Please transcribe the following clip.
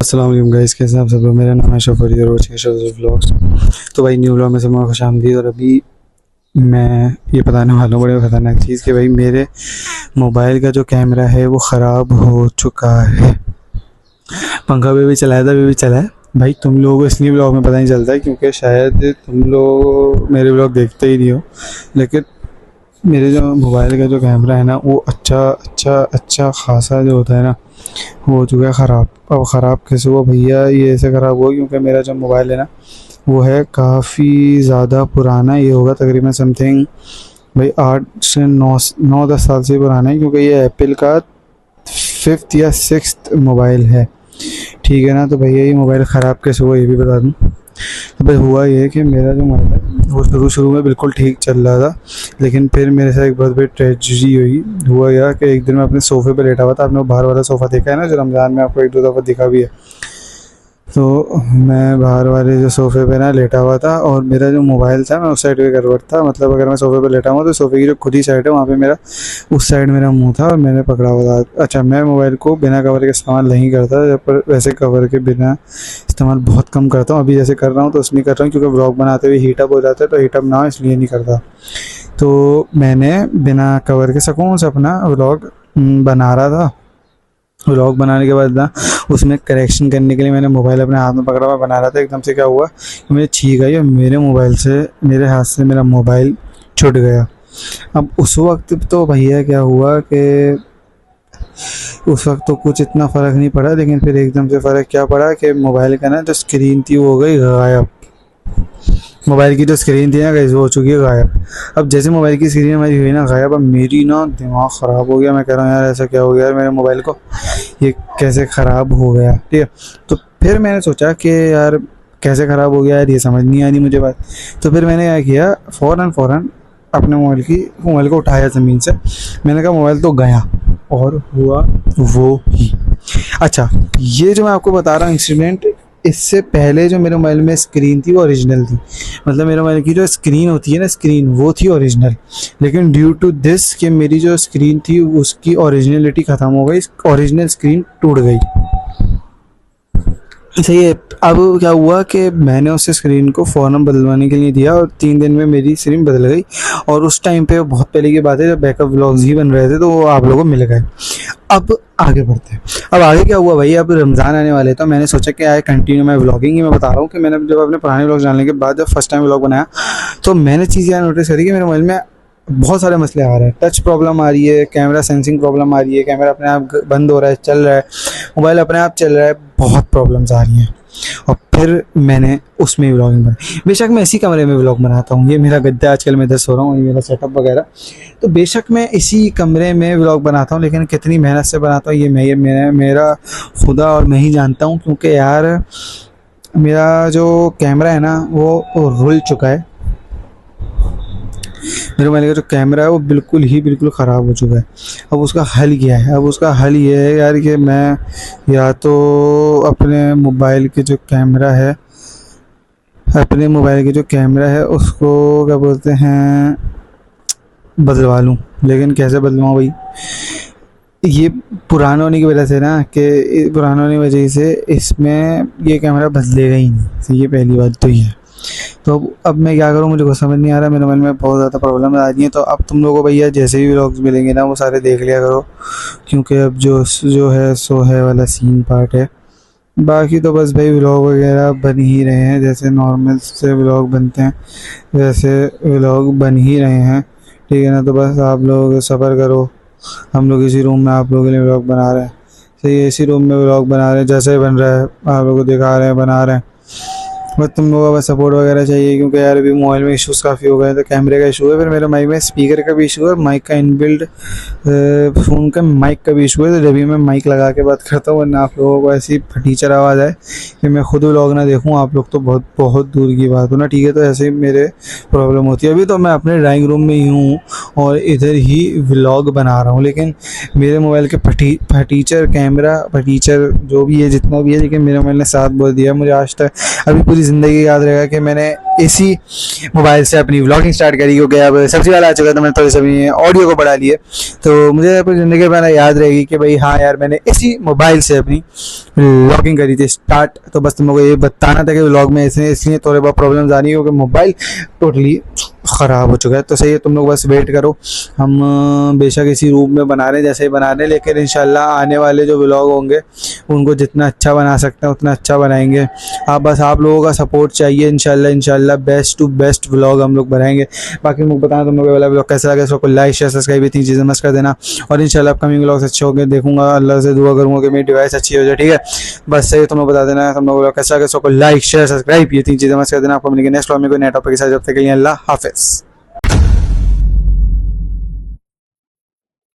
अस्सलाम वालेकुम गाइस, कैसे हैं आप सब लोग। मेरा नाम है शफरी और रोज के शोज़ व्लॉग्स। तो भाई न्यू व्लॉग में सब लोगों को खुशामदीद। और अभी मैं ये बताने वाला हूँ बड़ी ख़तरनाक चीज़ कि भाई मेरे मोबाइल का जो कैमरा है वो ख़राब हो चुका है। पंखा भी चलाया था, अभी भी चला है। भाई तुम लोगों को इसलिए व्लॉग में पता नहीं चलता है क्योंकि शायद तुम लोग मेरे व्लॉग देखते ही नहीं हो, लेकिन मेरे जो मोबाइल का जो कैमरा है ना वो अच्छा खासा जो होता है ना वो हो चुका है ख़राब। अब ख़राब कैसे हुआ भैया, ये ऐसे ख़राब हुआ क्योंकि मेरा जो मोबाइल है ना वो है काफ़ी ज़्यादा पुराना। ये होगा तकरीबन समथिंग भाई 8 से 9 10 साल से पुराना है, क्योंकि ये एप्पल का 5th या 6th मोबाइल है, ठीक है ना। तो भैया ये मोबाइल ख़राब कैसे हुआ ये भी बता दूँ। तो भाई हुआ ये कि मेरा जो मोबाइल है वो शुरू में बिल्कुल ठीक चल रहा था, लेकिन फिर मेरे साथ एक बहुत बड़ी ट्रेजेडी हुई। हुआ यह कि एक दिन मैं अपने सोफ़े पे लेटा हुआ था। आपने वो बाहर वाला सोफ़ा देखा है ना, जो रमज़ान में आपको 1-2 दफ़ा दिखा भी है। तो मैं बाहर वाले जो सोफ़े पे ना लेटा हुआ था और मेरा जो मोबाइल था मैं उस साइड पे करवट था। मतलब अगर मैं सोफ़े पे लेटा हुआ तो सोफ़े की जो खुद ही साइड है वहाँ पे मेरा उस साइड मेरा मुंह था और मैंने पकड़ा हुआ था। अच्छा, मैं मोबाइल को बिना कवर के इस्तेमाल नहीं करता, जब पर वैसे कवर के बिना इस्तेमाल बहुत कम करता हूँ। अभी जैसे कर रहा हूँ तो उसमें कर रहा हूँ क्योंकि व्लॉग बनाते हुए हीटअप हो जाता है, तो हीटअप ना हो इसलिए नहीं करता। तो मैंने बिना कवर के सुकून से अपना व्लॉग बना रहा था। व्लॉग बनाने के बाद ना उसमें करेक्शन करने के लिए मैंने मोबाइल अपने हाथ में पकड़ा हुआ बना रहा था। एकदम से क्या हुआ कि मुझे छींक आई और मेरे हाथ से मेरा मोबाइल छूट गया। अब उस वक्त तो भैया क्या हुआ कि उस वक्त तो कुछ इतना फ़र्क नहीं पड़ा, लेकिन फिर एकदम से फ़र्क क्या पड़ा कि मोबाइल का ना जो स्क्रीन थी वो हो गई गायब। मोबाइल की जो स्क्रीन थी ना गाइस वो हो चुकी है गायब। अब जैसे मोबाइल की स्क्रीन हमारी हुई ना गायब, अब मेरी ना दिमाग ख़राब हो गया। मैं कह रहा हूँ यार ऐसा क्या हो गया यार मेरे मोबाइल को, ये कैसे ख़राब हो गया, ठीक है। तो फिर मैंने सोचा कि यार कैसे ख़राब हो गया यार, ये समझ नहीं आ रही मुझे बात। तो फिर मैंने क्या किया, फ़ौरन अपने मोबाइल को उठाया ज़मीन से। मैंने कहा मोबाइल तो गया, और हुआ वो ही। अच्छा, ये जो मैं आपको बता रहा हूँ इंसिडेंट, इससे पहले जो मेरे मोबाइल में स्क्रीन थी वो ओरिजिनल थी। मतलब मेरे मोबाइल की जो स्क्रीन होती है ना, स्क्रीन वो थी ओरिजिनल, लेकिन ड्यू टू दिस कि मेरी जो स्क्रीन थी उसकी ओरिजिनलिटी ख़त्म हो गई, ओरिजिनल स्क्रीन टूट गई। सही है। अब क्या हुआ कि मैंने उस स्क्रीन को फ़ौरन बदलवाने के लिए दिया और 3 दिन में मेरी स्क्रीन बदल गई। और उस टाइम पे बहुत पहले की बात है जब बैकअप व्लॉग्स ही बन रहे थे, तो वो आप लोगों को मिल गए। अब आगे बढ़ते हैं। अब आगे क्या हुआ भाई, अब रमज़ान आने वाले, तो मैंने सोचा कि आए कंटिन्यू मैं व्लॉगिंग ही मैं बता रहा हूँ कि मैंने जब अपने पुराने व्लॉग डालने के बाद जब फर्स्ट टाइम व्लॉग बनाया तो मैंने चीज़ यार नोटिस करी कि मेरे मोबाइल में बहुत सारे मसले आ रहे हैं। टच प्रॉब्लम आ रही है, कैमरा सेंसिंग प्रॉब्लम आ रही है, कैमरा अपने आप बंद हो रहा है, चल रहा है, मोबाइल अपने आप चल रहा है, बहुत प्रॉब्लम्स आ रही हैं। और फिर मैंने उसमें व्लॉगिंग बनाई। बेशक मैं इसी कमरे में व्लॉग बनाता हूँ, ये मेरा गद्दा आजकल मैं इधर सो रहा हूँ, ये मेरा सेटअप वगैरह। तो बेशक मैं इसी कमरे में व्लॉग बनाता हूँ, लेकिन कितनी मेहनत से बनाता हूँ ये मेरा खुदा और मैं ही जानता हूँ। क्योंकि यार मेरा जो कैमरा है ना वो रुल चुका है। मेरे मोबाइल का जो कैमरा है वो बिल्कुल ख़राब हो चुका है। अब उसका हल क्या है? अब उसका हल ये है यार कि मैं या तो अपने मोबाइल के जो कैमरा है उसको क्या बोलते हैं बदलवा लूँ। लेकिन कैसे बदलवाऊँ भाई, ये पुराना होने की वजह से ना, कि पुराना होने की वजह से इसमें ये कैमरा बदलेगा ही नहीं। तो ये पहली बात तो ये है। तो अब मैं क्या करूँ, मुझे कुछ समझ नहीं आ रहा। मेरे मन में बहुत ज़्यादा प्रॉब्लम आ रही है। तो अब तुम लोगों को भैया जैसे भी व्लॉग्स मिलेंगे ना वो सारे देख लिया करो, क्योंकि अब जो है सो है वाला सीन पार्ट है। बाकी तो बस भाई व्लॉग वगैरह बन ही रहे हैं, जैसे नॉर्मल से व्लॉग बनते हैं वैसे व्लॉग बन ही रहे हैं, ठीक है ना। तो बस आप लोग सब्र करो। हम लोग इसी रूम में आप लोगों के लिए व्लॉग बना रहे हैं। सही है, इसी रूम में व्लॉग बना रहे हैं, जैसे ही बन रहा है आप लोगों को दिखा रहे हैं, बना रहे हैं। बस तुम लोगों का बस सपोर्ट वगैरह चाहिए, क्योंकि यार अभी मोबाइल में इश्यूज़ काफ़ी हो गए हैं। तो कैमरे का इशू है, फिर मेरे माइक में स्पीकर का भी इशू है, माइक का इनबिल्ट फ़ोन का माइक का भी इशू है। तो जब भी मैं माइक लगा के बात करता हूँ, वरना आप लोगों को ऐसी फटीचर आवाज़ आए कि मैं खुद व्लॉग ना देखूँ, आप लोग तो बहुत दूर की बात हो ना, ठीक है। तो ऐसे ही मेरे प्रॉब्लम होती है। अभी तो मैं अपने ड्राइंग रूम में ही हूँ और इधर ही व्लॉग बना रहा हूँ, लेकिन मेरे मोबाइल के फटीचर जो भी है जितना भी है, लेकिन मेरे मोबाइल ने साथ बोल दिया मुझे आज तक। अभी पूरी ज़िंदगी याद रहेगा कि मैंने इसी मोबाइल से अपनी व्लॉगिंग स्टार्ट करी, क्योंकि अब सब्जी वाला आ चुका था, मैंने थोड़ी सी ऑडियो को बढ़ा लिए, तो मुझे अपनी ज़िंदगी में याद रहेगी कि भाई हाँ यार मैंने इसी मोबाइल से अपनी व्लॉगिंग करी थी स्टार्ट। तो बस तुम लोगों को ये बताना था कि व्लॉग में इसलिए थोड़े बहुत प्रॉब्लम्स आ रही है क्योंकि मोबाइल टोटली ख़राब हो चुका है। तो सही है, तुम लोग बस वेट करो, हम बेशक इसी रूप में बना रहे हैं जैसे ही बना रहे हैं, लेकिन इंशाल्लाह आने वाले जो व्लॉग होंगे उनको जितना अच्छा बना सकते हैं उतना अच्छा बनाएंगे। आप लोगों का सपोर्ट चाहिए, इंशाल्लाह बेस्ट टू बेस्ट व्लॉग हम लोग बनाएंगे। बाकी मुझे बताना तुम लोगों को वाला व्लॉग कैसा लगा, इसको लाइक शेयर सब्सक्राइब ये 3 चीज़ें मस्त कर देना, और इंशाल्लाह अपकमिंग व्लॉग्स अच्छे होंगे, देखूंगा, अल्लाह से दुआ करूँगा कि मेरी डिवाइस अच्छी हो जाए, ठीक है। बस सही तुम्हें बता देना तुम लोगों को कैसा लगा, इसको लाइक शेयर सब्सक्राइब ये 3 चीज़ें मस्त कर देना। आपको मिलेंगे नेक्स्ट व्लॉग में कोई नया टॉपिक के साथ, जब तक के लिए अल्लाह हाफिज़।